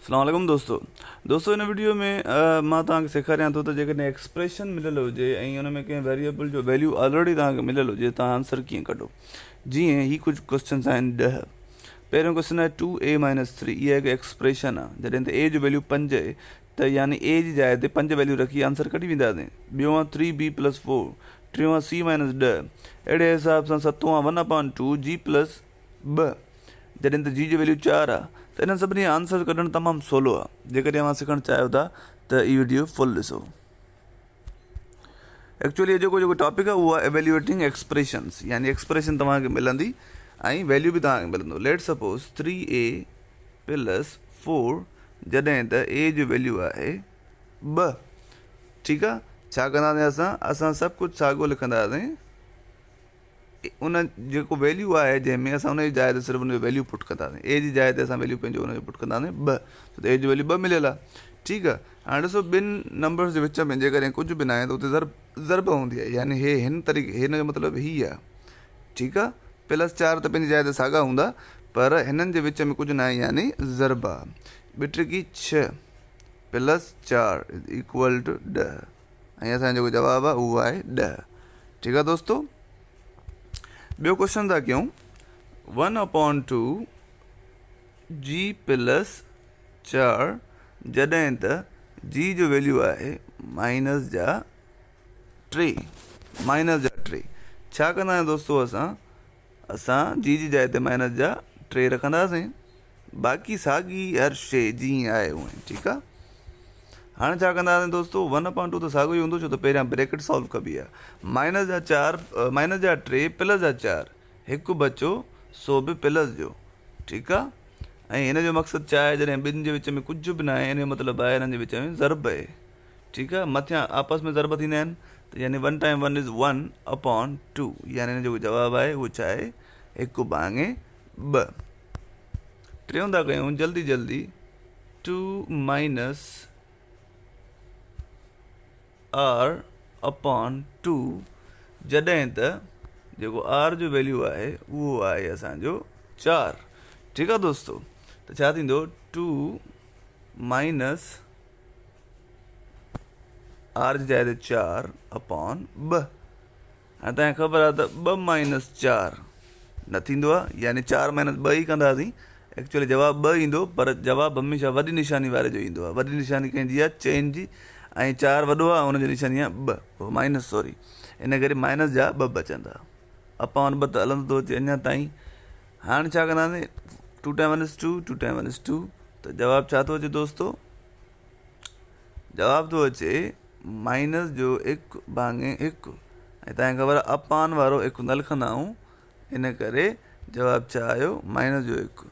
अस्सलामुअलैकुम दोस्तों इन वीडियो में मां तव्हांखे सेखारियां थो त जेकॾहिं एक्सप्रेशन मिलियल हुजे ऐं उन में कंहिं वेरिएबल जो वैल्यू ऑलरेडी तव्हांखे मिलियल हुजे तव्हां आंसर कीअं कढो। जीअं ही कुझु क्वेश्चन्स आहिनि 10। पहिरियों क्वेश्चन आहे 2a-3। इहा हिकु एक्सप्रेशन आहे। जॾहिं त a जो वैल्यू 5 आहे त यानी a जी जाइ ते 5 वैल्यू रखी आंसर कढी वेंदासीं। ॿियों आहे 3b+4। टियों आहे c-10। अहिड़े हिसाब सां सतों आहे 1/2 g+2। जॾहिं त g जो वैल्यू 4 आहे त इन्हनि सभिनी आंसर कढणु तमामु सवलो आहे। जेकॾहिं तव्हां सिखणु चाहियो था त ई वीडियो फुल ॾिसो। एक्चुअली जेको टॉपिक आहे उहो आहे एवेल्यूएटिंग एक्सप्रेशन्स, यानी एक्सप्रेशन तव्हांखे मिलंदी ऐं वैल्यू बि तव्हांखे मिलंदो। लेट सपोज 3a+4 जॾहिं त a जो वैल्यू आहे 2। ठीकु आहे, छा कंदासीं असां सभु कुझु साॻियो लिखंदासीं। उन जेको वैल्यू आहे जंहिंमें असां उनजी जाइ ते सिर्फ़ु उनजो वैल्यू पुट कंदासीं। ए जी जाइ ते असां वैल्यू पंहिंजो उनजो पुट कंदासीं 2, छो त ए जो वैल्यू 2 मिलियल आहे। ठीकु आहे, हाणे ॾिसो ॿिनि नंबर्स जे विच में जेकॾहिं कुझु बि न आहे त उते ज़रब हूंदी आहे, यानी हे हिन तरीक़े, हिन जो मतिलबु हीअ आहे। ठीकु आहे, +4 त पंहिंजी जाइ ते साॻा हूंदा, पर हिननि जे विच में कुझु न आहे, यानी ज़रब आहे। ॿिटकी 6 +4 = 10 ऐं असांजो जेको जवाबु आहे उहो आहे 10। ठीकु आहे दोस्तो, ॿियो क्वेश्चन था कयूं। 1/2 g+4 जॾहिं त g जो वैल्यू आहे -3। छा कंदासीं दोस्तो, असां g जी जाइ ते -3 रखंदासीं। बाक़ी साॻी हर शइ जीअं आहे उहे। ठीकु आहे, हाणे छा कंदासीं दोस्तो, 1/2 त साॻियो ई हूंदो, छो त पहिरियां ब्रैकेट सॉल्व कबी आहे। -3 +4 हिकु बचो, सो बि प्लस जो। ठीकु आहे, ऐं हिन जो मक़सदु छा आहे, जॾहिं ॿिनि जे विच में कुझु बि न आहे, हिन जो मतिलबु आहे हिननि जे विच में ज़रब आहे। ठीकु आहे, मथियां आपस में ज़रब थींदा आहिनि, त यानी 1 × 1 = 1/2, यानी हिन जो जवाबु आहे उहो छा आहे, 1/2। टियों था कयूं जल्दी 2 - r/2 जॾहिं त जेको r जो वैल्यू आहे उहो आहे असांजो 4। ठीकु आहे दोस्तो, त छा थींदो, 2 - r जी जाइ ते 4/2। हाणे तव्हांखे ख़बर आहे त 2 - 4 न थींदो आहे, यानी 4 - 2 ई कंदासीं। एक्चुअली जवाबु 2 ईंदो, पर जवाबु हमेशह वॾी निशानी वारे जो ईंदो आहे। वॾी निशानी कंहिंजी आहे, चेन जी, ऐं 4 वॾो आहे, हुनजी निशानी आहे 2, इन करे माइनस जा 2 बचंदा। (2) त हलंदो थो अचे अञा ताईं। हाणे छा कंदासीं, 2 × 1 = 2, 2 × 1 = 2। त जवाबु छा थो अचे दोस्तो, जवाबु थो अचे -1/1। ऐं तव्हांखे ख़बर आहे अपान वारो 1 न लिखंदा आहियूं, इन करे जवाबु छा आयो, -1।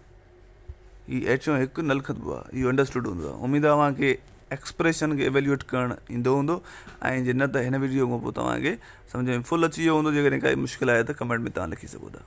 ही h जो 1 न लिखंदो आहे, इहो अंडरस्टूड हूंदो आहे। उमेदु आहे तव्हांखे एक्सप्रेशन खे एवेल्यूएट करणु ईंदो हूंदो, ऐं जे न त हिन वीडियो खां पोइ तव्हांखे सम्झ में फुल अची वियो हूंदो। जेकॾहिं काई मुश्किल आहे त कमेंट में तव्हां लिखी सघो था।